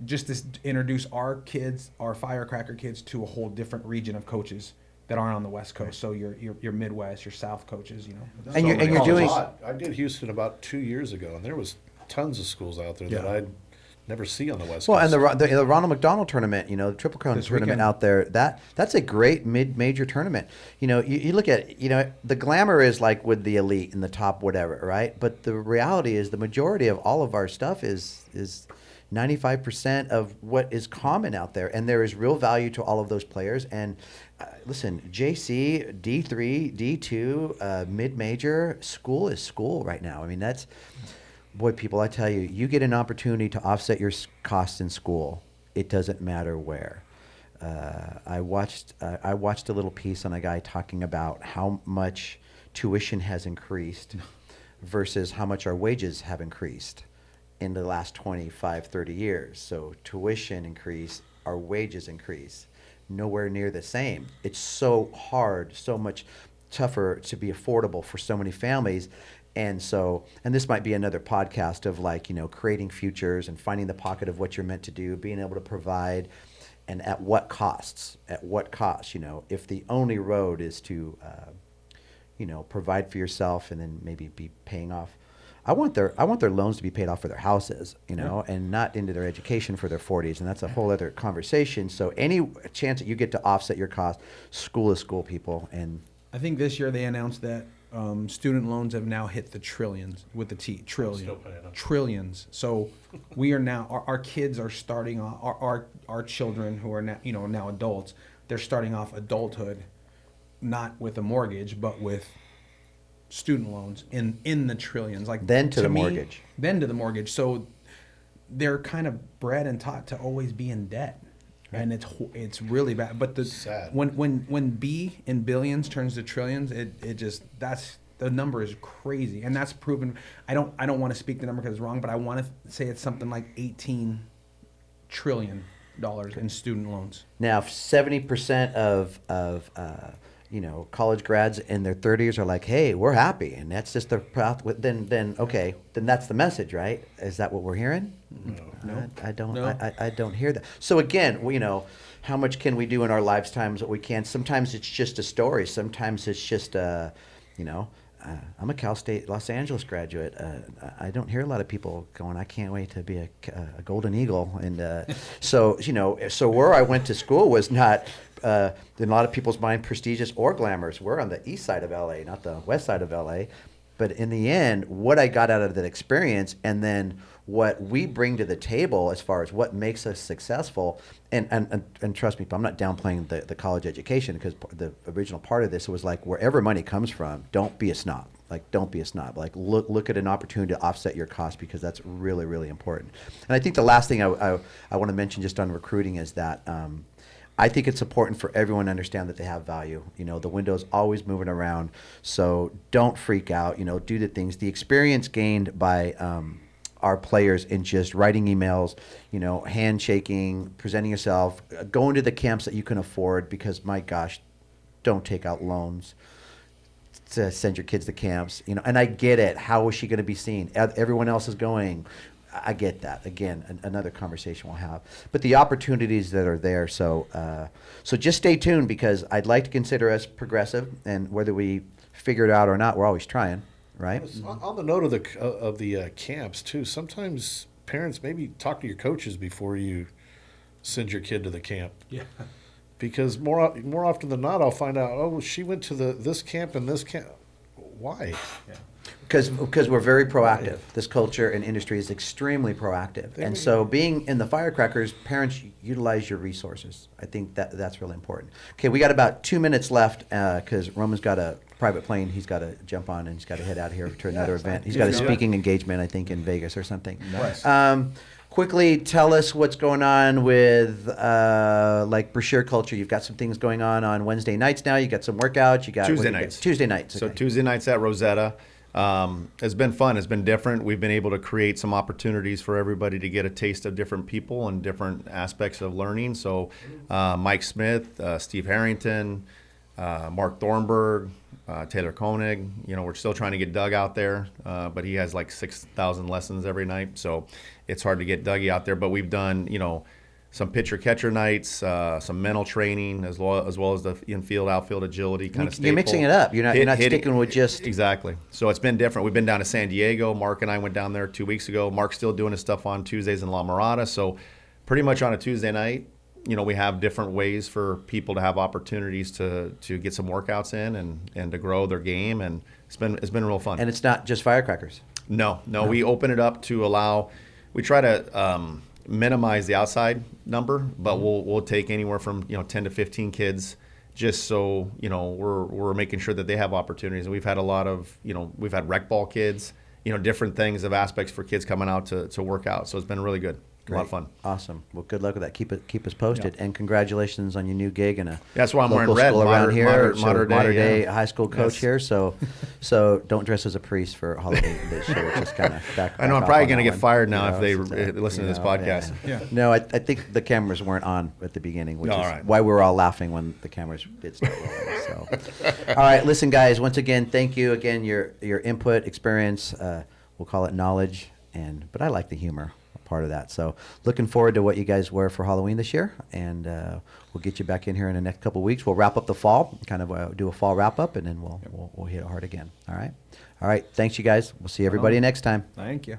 just to introduce our kids, our Firecracker kids, to a whole different region of coaches that aren't on the West Coast. So your Midwest, your South coaches, And you're doing. I did Houston about 2 years ago, and there was tons of schools out there that I'd never see on the West Coast. Well, and the Ronald McDonald tournament, the Triple Crown tournament out there, that's a great mid-major tournament. You look at, the glamour is like with the elite and the top whatever, right? But the reality is the majority of all of our stuff is 95% of what is common out there, and there is real value to all of those players. And listen, JC, D3, D2, mid-major, school is school right now. I mean, that's... Boy, people, I tell you, you get an opportunity to offset your costs in school. It doesn't matter where. I watched a little piece on a guy talking about how much tuition has increased versus how much our wages have increased in the last 25, 30 years. So tuition increase, our wages increase. Nowhere near the same. It's so hard, so much tougher to be affordable for so many families. And this might be another podcast of creating futures and finding the pocket of what you're meant to do, being able to provide, and at what costs, if the only road is to, provide for yourself and then maybe be paying off. I want their loans to be paid off for their houses, and not into their education for their 40s. And that's a whole other conversation. So any chance that you get to offset your cost, school is school, people. And I think this year they announced that student loans have now hit the trillions with the T, trillions. So we are now, our kids are starting off, our children who are now, now adults, they're starting off adulthood, not with a mortgage, but with student loans in the trillions. Then to the mortgage. So they're kind of bred and taught to always be in debt. And it's really bad. But sad. When B in billions turns to trillions, the number is crazy, and that's proven. I don't want to speak the number because it's wrong, but I want to say it's something like $18 trillion in student loans. Now, 70% of college grads in their 30s are like, hey, we're happy, and that's just the path. Then that's the message, right? Is that what we're hearing? No. I don't. No. I don't hear that. So again, how much can we do in our lifetimes? What we can. Sometimes it's just a story. Sometimes it's just I'm a Cal State Los Angeles graduate. I don't hear a lot of people going, I can't wait to be a Golden Eagle. And so where I went to school was not, in a lot of people's mind, prestigious or glamorous. We're on the east side of LA, not the west side of LA. But in the end, what I got out of that experience, and then what we bring to the table as far as what makes us successful, and trust me, I'm not downplaying the college education, because the original part of this was like, wherever money comes from, don't be a snob. Like, don't be a snob. Like, look at an opportunity to offset your cost, because that's really, really important. And I think the last thing I want to mention just on recruiting is that I think it's important for everyone to understand that they have value. You know, the window's always moving around, so don't freak out. You know, do the things. The experience gained by our players in just writing emails, you know, handshaking, presenting yourself, going to the camps that you can afford, because my gosh, don't take out loans to send your kids to camps, you know. And I get it. How is she going to be seen? Everyone else is going. I get that. Again, another conversation we'll have. But the opportunities that are there, so just stay tuned, because I'd like to consider us progressive, and whether we figure it out or not, we're always trying, right? On the note of the camps too, sometimes parents maybe talk to your coaches before you send your kid to the camp. Yeah. Because more often than not, I'll find out, oh, she went to this camp and this camp. Why? Yeah. Because we're very proactive. This culture and industry is extremely proactive. And so being in the Firecrackers, parents utilize your resources. I think that's really important. Okay, we got about 2 minutes left, because Roman's got a private plane he's got to jump on, and he's got to head out here to another event. He's got a speaking engagement, I think, in Vegas or something. Nice. Quickly tell us what's going on with like brochure culture. You've got some things going on Wednesday nights now. You got some workouts. You got Tuesday nights. Tuesday nights. So Okay. Tuesday nights at Rosetta. It's been fun. It's been different. We've been able to create some opportunities for everybody to get a taste of different people and different aspects of learning. So Mike Smith, Steve Harrington, Mark Thornburg, Taylor Koenig. You know, we're still trying to get Doug out there, but he has like 6,000 lessons every night. So it's hard to get Dougie out there. But we've done, you know, some pitcher-catcher nights, some mental training, as well as the infield, outfield agility kind of staple. You're mixing it up. You're not sticking with just... Exactly. So it's been different. We've been down to San Diego. Mark and I went down there 2 weeks ago. Mark's still doing his stuff on Tuesdays in La Mirada. So pretty much on a Tuesday night, you know, we have different ways for people to have opportunities to get some workouts in and to grow their game. And it's been real fun. And it's not just Firecrackers. No. We open it up to allow... We try to... minimize the outside number, but we'll take anywhere from 10 to 15 kids, just so we're making sure that they have opportunities. And we've had a lot of we've had rec ball kids, different things of aspects for kids coming out to work out. So it's been really good. Great. A lot of fun. Awesome. Well, good luck with that. Keep us posted, and congratulations on your new gig in a That's why I'm wearing local red. school around here. Modern day yeah. high school coach Yes. here. So don't dress as a priest for Halloween this year. Just kind of back. I know I'm off probably on going to that get one. fired now if they It's, listen to this podcast. Yeah. No, I think the cameras weren't on at the beginning, which No, is all right. why we were all laughing when the cameras did start rolling. So, all right, listen, guys. Once again, thank you again. Your input, experience. We'll call it knowledge, but I like the humor part of that. So looking forward to what you guys wear for Halloween this year, and we'll get you back in here in the next couple of weeks. We'll wrap up the fall, kind of do a fall wrap up, and then we'll hit it hard again. All right. Thanks, you guys. We'll see everybody next time. Thank you.